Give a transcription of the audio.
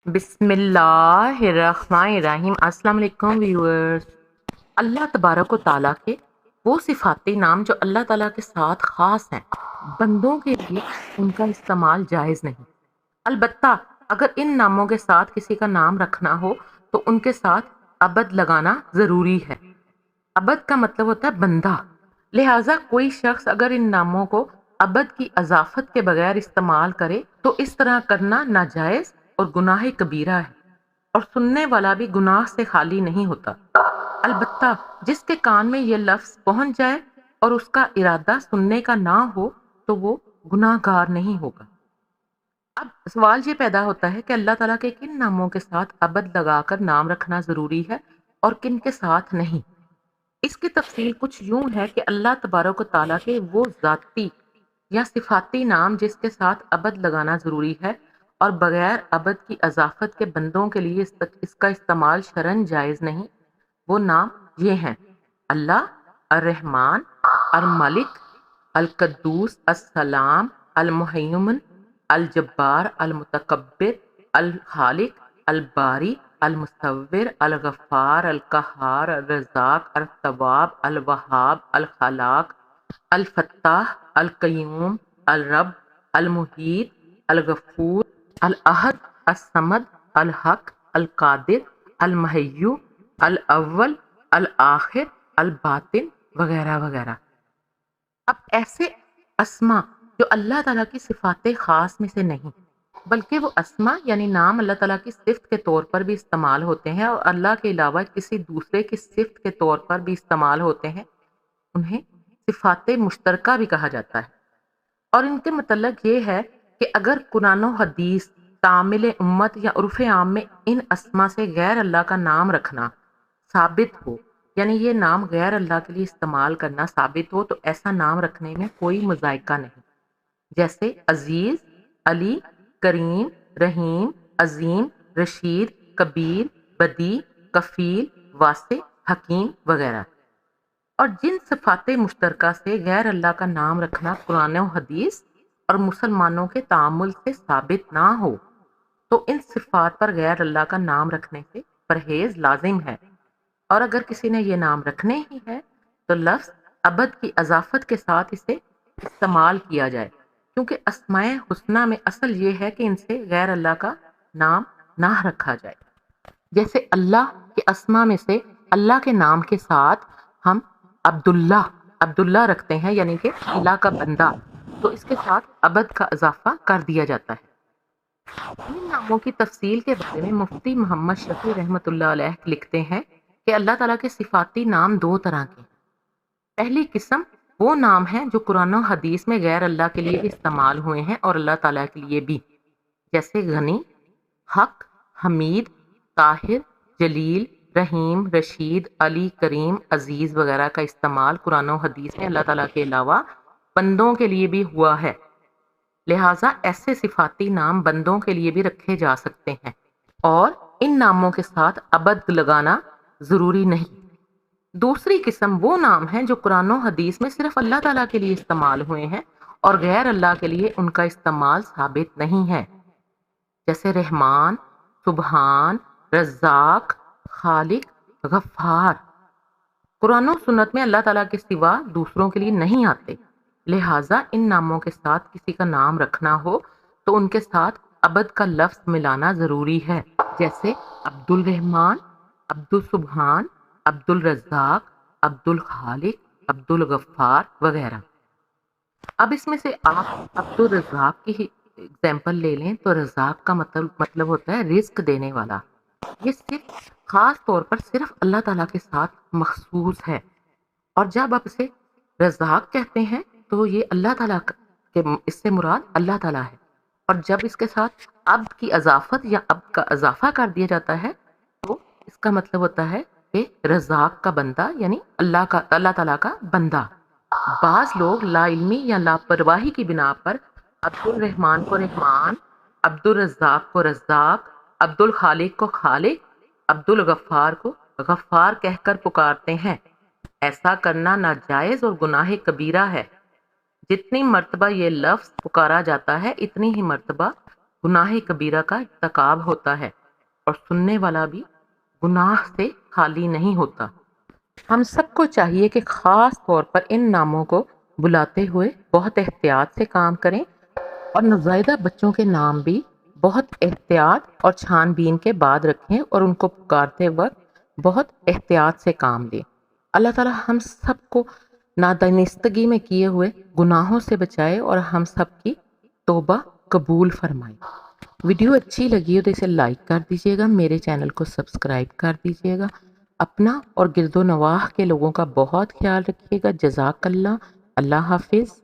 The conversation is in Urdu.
بسم اللہ الرحمن الرحیم۔ السلام علیکم ویورز۔ اللہ تبارک و تعالیٰ کے وہ صفاتی نام جو اللہ تعالیٰ کے ساتھ خاص ہیں، بندوں کے لیے ان کا استعمال جائز نہیں۔ البتہ اگر ان ناموں کے ساتھ کسی کا نام رکھنا ہو تو ان کے ساتھ عبد لگانا ضروری ہے۔ عبد کا مطلب ہوتا ہے بندہ، لہٰذا کوئی شخص اگر ان ناموں کو عبد کی اضافت کے بغیر استعمال کرے تو اس طرح کرنا ناجائز اور گناہ کبیرہ ہے، اور سننے والا بھی گناہ سے خالی نہیں ہوتا۔ البتہ جس کے کان میں یہ لفظ پہنچ جائے اور اس کا ارادہ سننے کا نہ ہو تو وہ گناہ گار نہیں ہوگا۔ اب سوال یہ پیدا ہوتا ہے کہ اللہ تعالیٰ کے کن ناموں کے ساتھ عبد لگا کر نام رکھنا ضروری ہے اور کن کے ساتھ نہیں۔ اس کی تفصیل کچھ یوں ہے کہ اللہ تبارک و تعالیٰ کے وہ ذاتی یا صفاتی نام جس کے ساتھ عبد لگانا ضروری ہے اور بغیر عبد کی اضافت کے بندوں کے لیے اس کا استعمال شرعاً جائز نہیں، وہ نام یہ ہیں: اللہ، الرحمن، الملک، القدوس، السلام، المہیمن، الجبار، المتکبر، الخالق، الباری، المصور، الغفار، القہار، الرزاق، التواب، الوہاب، الخلاق، الفتاح، القیوم، الرب، المحیط، الغفور، الاحد، الصمد، الحق، القادر، المحیو، الاول، الآخر، الباطن، وغیرہ وغیرہ۔ اب ایسے اسما جو اللہ تعالیٰ کی صفات خاص میں سے نہیں بلکہ وہ اسما یعنی نام اللہ تعالیٰ کی صفت کے طور پر بھی استعمال ہوتے ہیں اور اللہ کے علاوہ کسی دوسرے کی صفت کے طور پر بھی استعمال ہوتے ہیں، انہیں صفات مشترکہ بھی کہا جاتا ہے۔ اور ان کے متعلق یہ ہے کہ اگر قرآن و حدیث، تعامل امت یا عرف عام میں ان اسما سے غیر اللہ کا نام رکھنا ثابت ہو، یعنی یہ نام غیر اللہ کے لیے استعمال کرنا ثابت ہو، تو ایسا نام رکھنے میں کوئی مذائقہ نہیں، جیسے عزیز، علی، کریم، رحیم، عظیم، رشید، کبیر، بدی، کفیل، واسع، حکیم وغیرہ۔ اور جن صفات مشترکہ سے غیر اللہ کا نام رکھنا قرآن و حدیث اور مسلمانوں کے تعامل سے ثابت نہ ہو تو ان صفات پر غیر اللہ کا نام رکھنے سے پرہیز لازم ہے، اور اگر کسی نے یہ نام رکھنے ہی ہے تو لفظ عبد کی اضافت کے ساتھ اسے استعمال کیا جائے، کیونکہ اسماء حسنہ میں اصل یہ ہے کہ ان سے غیر اللہ کا نام نہ رکھا جائے۔ جیسے اللہ کے اسما میں سے اللہ کے نام کے ساتھ ہم عبداللہ رکھتے ہیں، یعنی کہ اللہ کا بندہ، تو اس کے ساتھ عبد کا اضافہ کر دیا جاتا ہے۔ ان ناموں کی تفصیل کے بارے میں مفتی محمد شفیع رحمۃ اللہ علیہ لکھتے ہیں کہ اللہ تعالیٰ کے صفاتی نام دو طرح کے ہیں۔ پہلی قسم وہ نام ہیں جو قرآن و حدیث میں غیر اللہ کے لیے بھی استعمال ہوئے ہیں اور اللہ تعالیٰ کے لیے بھی، جیسے غنی، حق، حمید، طاہر، جلیل، رحیم، رشید، علی، کریم، عزیز وغیرہ کا استعمال قرآن و حدیث میں اللہ تعالیٰ کے علاوہ بندوں کے لیے بھی ہوا ہے، لہٰذا ایسے صفاتی نام بندوں کے لیے بھی رکھے جا سکتے ہیں اور ان ناموں کے ساتھ عبد لگانا ضروری نہیں۔ دوسری قسم وہ نام ہیں جو قرآن و حدیث میں صرف اللہ تعالیٰ کے لیے استعمال ہوئے ہیں اور غیر اللہ کے لیے ان کا استعمال ثابت نہیں ہے، جیسے رحمان، سبحان، رزاق، خالق، غفار۔ قرآن و سنت میں اللہ تعالیٰ کے سوا دوسروں کے لیے نہیں آتے، لہٰذا ان ناموں کے ساتھ کسی کا نام رکھنا ہو تو ان کے ساتھ عبد کا لفظ ملانا ضروری ہے، جیسے عبد الرحمن، عبد السبحان، عبد الرزاق، عبد الخالق، عبد الغفار وغیرہ۔ اب اس میں سے آپ عبد الرزاق کی اگزامپل لے لیں تو رزاق کا مطلب ہوتا ہے رزق دینے والا۔ یہ صرف خاص طور پر صرف اللہ تعالیٰ کے ساتھ مخصوص ہے، اور جب آپ اسے رزاق کہتے ہیں تو یہ اللہ تعالیٰ کے اس سے مراد اللہ تعالیٰ ہے، اور جب اس کے ساتھ عبد کی اضافت یا عبد کا اضافہ کر دیا جاتا ہے تو اس کا مطلب ہوتا ہے کہ رزاق کا بندہ، یعنی اللہ تعالیٰ کا بندہ۔ بعض لوگ لا علمی یا لاپرواہی کی بنا پر عبد الرحمن کو رحمان، عبد الرزاق کو رزاق، عبد الخالق کو خالق، عبد الغفار کو غفار کہہ کر پکارتے ہیں۔ ایسا کرنا ناجائز اور گناہ کبیرہ ہے۔ جتنی مرتبہ یہ لفظ پکارا جاتا ہے اتنی ہی مرتبہ گناہ کبیرہ کا ارتکاب ہوتا ہے اور سننے والا بھی گناہ سے خالی نہیں ہوتا۔ ہم سب کو چاہیے کہ خاص طور پر ان ناموں کو بلاتے ہوئے بہت احتیاط سے کام کریں اور نوزائیدہ بچوں کے نام بھی بہت احتیاط اور چھان بین کے بعد رکھیں اور ان کو پکارتے وقت بہت احتیاط سے کام لیں۔ اللہ تعالی ہم سب کو نادانستگی میں کیے ہوئے گناہوں سے بچائے اور ہم سب کی توبہ قبول فرمائے۔ ویڈیو اچھی لگی ہو تو اسے لائک کر دیجیے گا، میرے چینل کو سبسکرائب کر دیجیے گا، اپنا اور گرد و نواح کے لوگوں کا بہت خیال رکھیے گا۔ جزاک اللہ۔ اللہ حافظ۔